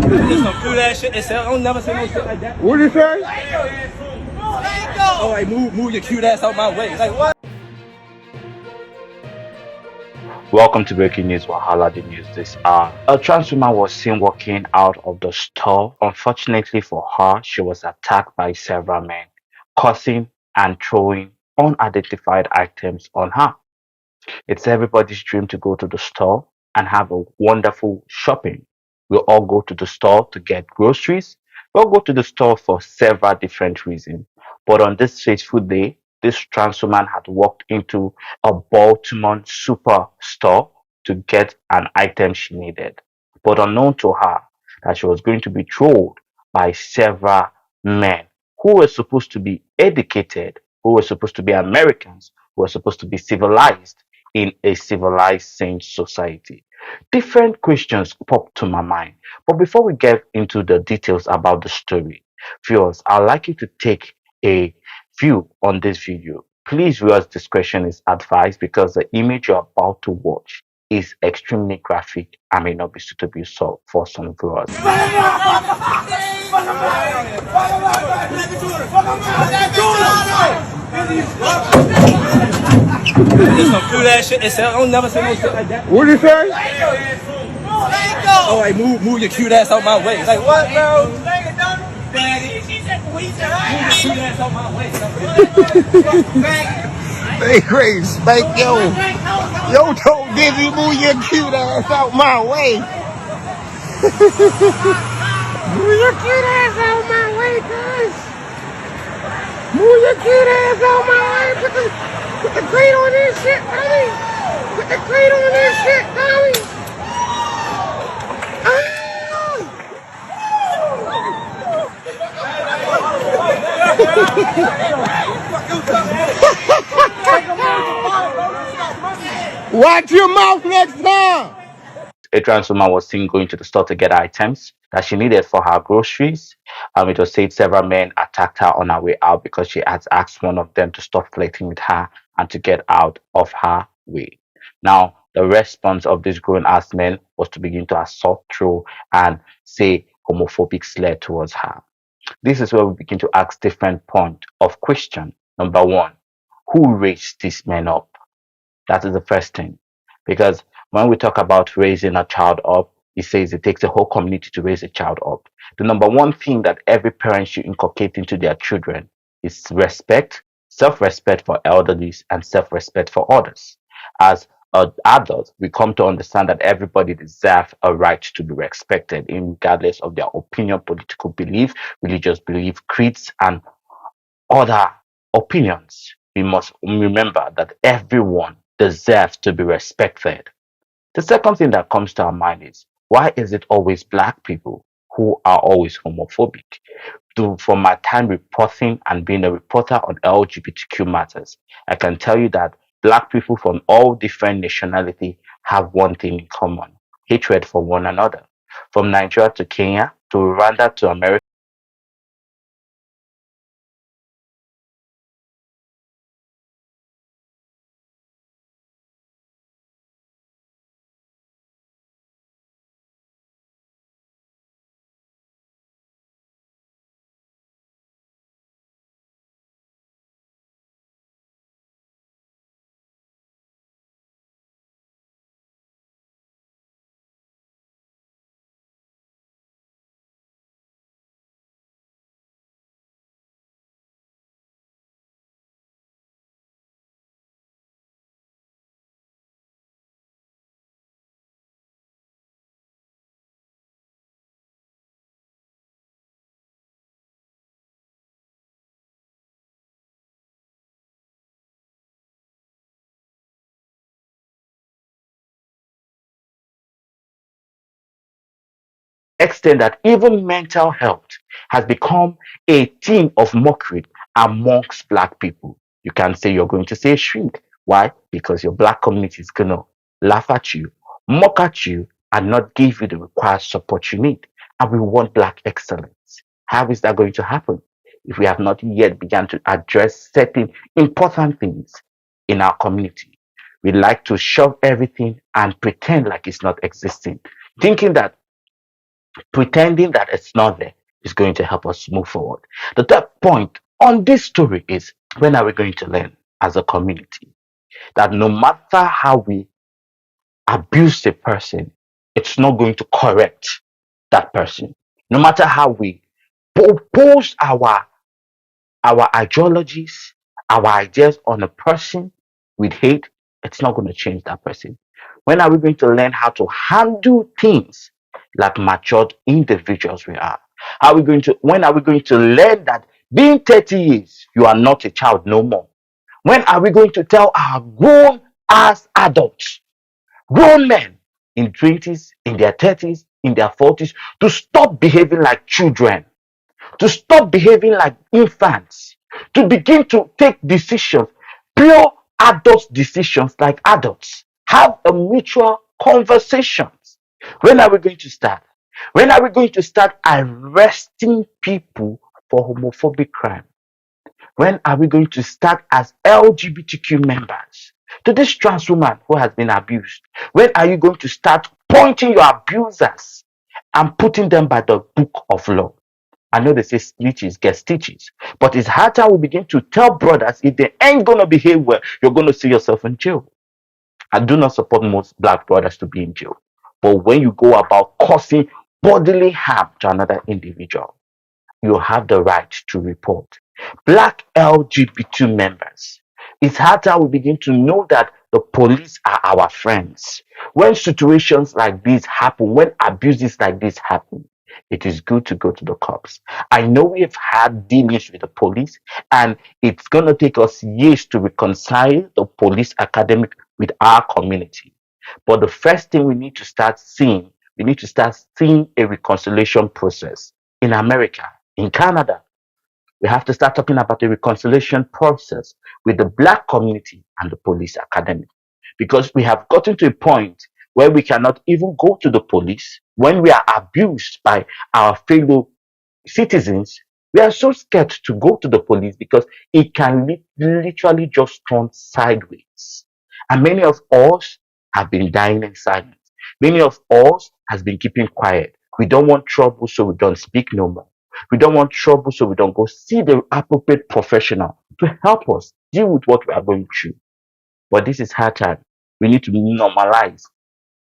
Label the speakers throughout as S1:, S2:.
S1: Just some cute ass shit. I don't never say no shit like that.
S2: What did you say?
S1: Oh, like move your cute ass out my way. Like what?
S3: Welcome to Breaking News Wahala, the news this hour. A trans woman was seen walking out of the store. Unfortunately for her, she was attacked by several men, causing and throwing unidentified items on her. It's everybody's dream to go to the store and have a wonderful shopping. We all go to the store to get groceries. We all go to the store for several different reasons. But on this fateful day, this trans woman had walked into a Baltimore superstore to get an item she needed. But unknown to her that she was going to be trolled by several men who were supposed to be educated, who were supposed to be Americans, who were supposed to be civilized in a civilized, sane society. Different questions pop to my mind. But before we get into the details about the story, viewers, I'd like you to take a view on this video. Please, viewers, discretion is advised because the image you're about to watch is extremely graphic and may not be suitable for some viewers.
S1: Just some cute ass shit. I don't never say no shit like that.
S2: What did you say?
S1: Oh, like move your cute ass out my way. Like what, bro? Move your cute ass out my way.
S2: Hey, Craig, spank yo told Dizzy, move your cute ass out my way. Move your cute ass out my way, guys. Move your cute ass out my way. Put the crate on this shit, Tommy. Put the crate on this shit, Tommy. Watch your mouth next time.
S3: A trans woman was seen going to the store to get items that she needed for her groceries. It was said several men attacked her on her way out because she had asked one of them to stop flirting with her and to get out of her way. Now, the response of these grown-ass men was to begin to assault through and say homophobic slur towards her. This is where we begin to ask different point of question. Number one, who raised these men up? That is the first thing. Because when we talk about raising a child up, it says it takes a whole community to raise a child up. The number one thing that every parent should inculcate into their children is respect, self-respect for elderlies, and self-respect for others. As adults, we come to understand that everybody deserves a right to be respected, regardless of their opinion, political belief, religious belief, creeds, and other opinions. We must remember that everyone deserves to be respected. The second thing that comes to our mind is, why is it always black people who are always homophobic? From my time reporting and being a reporter on LGBTQ matters, I can tell you that black people from all different nationality have one thing in common: hatred for one another. From Nigeria to Kenya to Rwanda to America, extent that even mental health has become a theme of mockery amongst black people. You can say you're going to say shrink. Why? Because your black community is gonna laugh at you, mock at you, and not give you the required support you need. And we want black excellence. How is that going to happen if we have not yet begun to address certain important things in our community? We like to shove everything and pretend like it's not existing, thinking that Pretending that it's not there is going to help us move forward. The third point on this story is, when are we going to learn as a community that no matter how we abuse a person, it's not going to correct that person? No matter how we propose our ideologies, our ideas on a person with hate, it's not going to change that person. When are we going to learn how to handle things like matured individuals we are? How are we going to, when are we going to learn that being 30 years, you are not a child no more? When are we going to tell our grown as adults, grown men in 20s, in their 30s, in their 40s, to stop behaving like children, to stop behaving like infants, to begin to take decisions, pure adult decisions like adults? Have a mutual conversations. When are we going to start? When are we going to start arresting people for homophobic crime? When are we going to start as LGBTQ members to this trans woman who has been abused? When are you going to start pointing your abusers and putting them by the book of law? I know they say snitches get stitches, but it's hard time we begin to tell brothers, if they ain't gonna behave well, you're gonna see yourself in jail. I do not support most black brothers to be in jail. But when you go about causing bodily harm to another individual, you have the right to report. Black LGBT members, it's hard how we begin to know that the police are our friends. When situations like this happen, when abuses like this happen, it is good to go to the cops. I know we've had dealings with the police, and it's going to take us years to reconcile the police academic with our community. But the first thing we need to start seeing, we need to start seeing a reconciliation process in America, in Canada. We have to start talking about the reconciliation process with the black community and the police academy. Because we have gotten to a point where we cannot even go to the police when we are abused by our fellow citizens. We are so scared to go to the police because it can literally just turn sideways. And many of us have been dying in silence. Many of us has been keeping quiet. We don't want trouble, so we don't speak no more. We don't want trouble, so we don't go see the appropriate professional to help us deal with what we are going through. But this is hard time. We need to normalize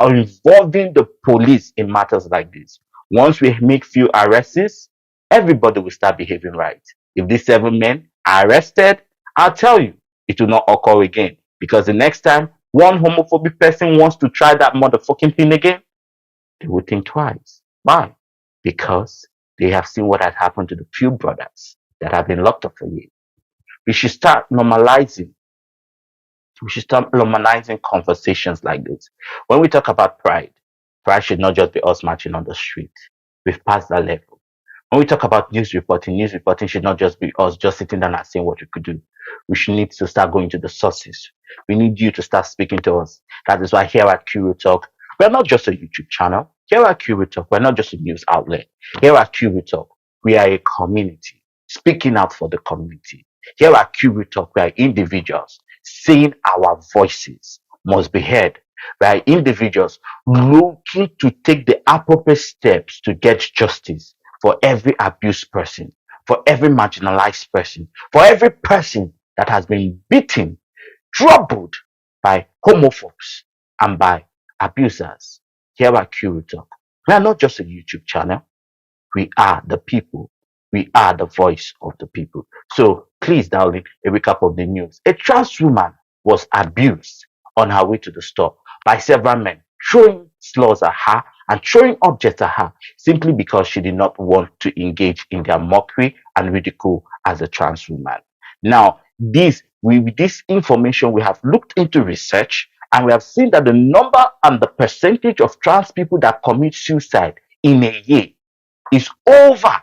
S3: involving the police in matters like this. Once we make few arrests, everybody will start behaving right. If these 7 men are arrested, I'll tell you, it will not occur again. Because the next time one homophobic person wants to try that motherfucking thing again, they will think twice. Why? Because they have seen what has happened to the few brothers that have been locked up for years. We should start normalizing. We should start normalizing conversations like this. When we talk about pride, pride should not just be us marching on the street. We've passed that level. When we talk about news reporting should not just be us just sitting down and saying what we could do. We should need to start going to the sources. We need you to start speaking to us. That is why here at Curio Talk, we're not just a YouTube channel. Here at Curio Talk, we're not just a news outlet. Here at Curio Talk, we are a community speaking out for the community. Here at Curio Talk, we are individuals saying our voices must be heard. We are individuals looking to take the appropriate steps to get justice for every abused person, for every marginalized person, for every person that has been beaten, troubled by homophobes and by abusers. Here at Curio Talk, we are not just a YouTube channel. We are the people. We are the voice of the people. So please, darling, a recap of the news. A trans woman was abused on her way to the store by several men, throwing slurs at her and throwing objects at her simply because she did not want to engage in their mockery and ridicule as a trans woman. Now, with this information, we have looked into research and we have seen that the number and the percentage of trans people that commit suicide in a year is over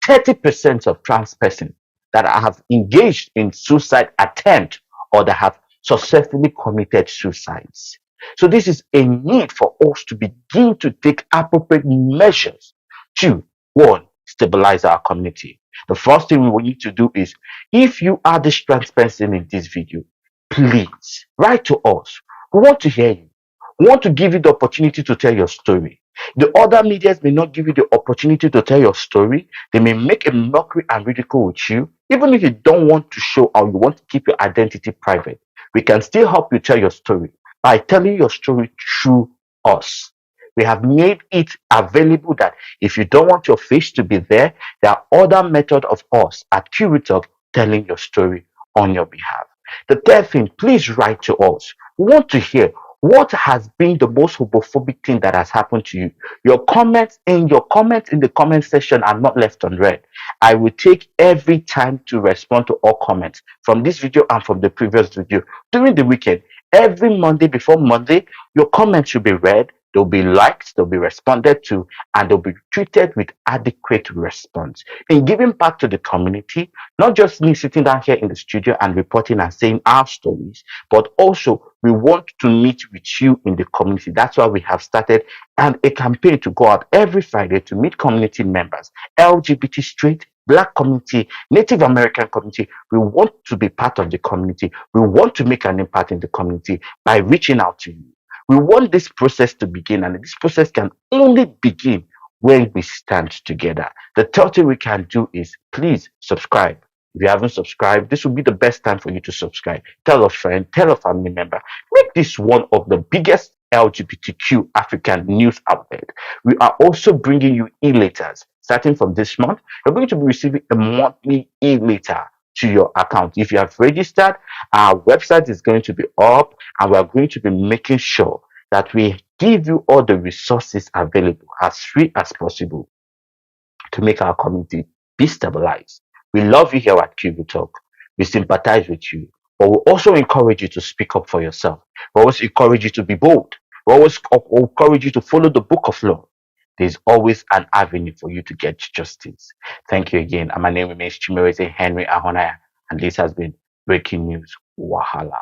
S3: 30% of trans persons that have engaged in suicide attempt or that have successfully committed suicides. So this is a need for us to begin to take appropriate measures to, one, stabilize our community. The first thing we need to do is, if you are this trans person in this video, please write to us. We want to hear you. We want to give you the opportunity to tell your story. The other medias may not give you the opportunity to tell your story. They may make a mockery and ridicule with you. Even if you don't want to show or you want to keep your identity private, we can still help you tell your story by telling your story through us. We have made it available that if you don't want your face to be there, there are other methods of us at QRetalk telling your story on your behalf. The third thing, please write to us. We want to hear what has been the most homophobic thing that has happened to you. Your comments in the comment section are not left unread. I will take every time to respond to all comments from this video and from the previous video during the weekend. Every Monday before Monday, your comments should be read. They'll be liked, they'll be responded to, and they'll be treated with adequate response. In giving back to the community, not just me sitting down here in the studio and reporting and saying our stories, but also we want to meet with you in the community. That's why we have started a campaign to go out every Friday to meet community members, LGBT straight, Black community, Native American community. We want to be part of the community. We want to make an impact in the community by reaching out to you. We want this process to begin, and this process can only begin when we stand together. The third thing we can do is please subscribe. If you haven't subscribed, this will be the best time for you to subscribe. Tell a friend, tell a family member. Make this one of the biggest LGBTQ African news outlet. We are also bringing you e-letters. Starting from this month, you're going to be receiving a monthly e-letter to your account. If you have registered, our website is going to be up, and we are going to be making sure that we give you all the resources available as free as possible to make our community be stabilized. We love you here at Cubu Talk. We sympathize with you, but we also encourage you to speak up for yourself. We always encourage you to be bold. We always encourage you to follow the book of law. There's always an avenue for you to get justice. Thank you again. And my name remains Chimereze Henry Ahonaya, and this has been Breaking News Wahala.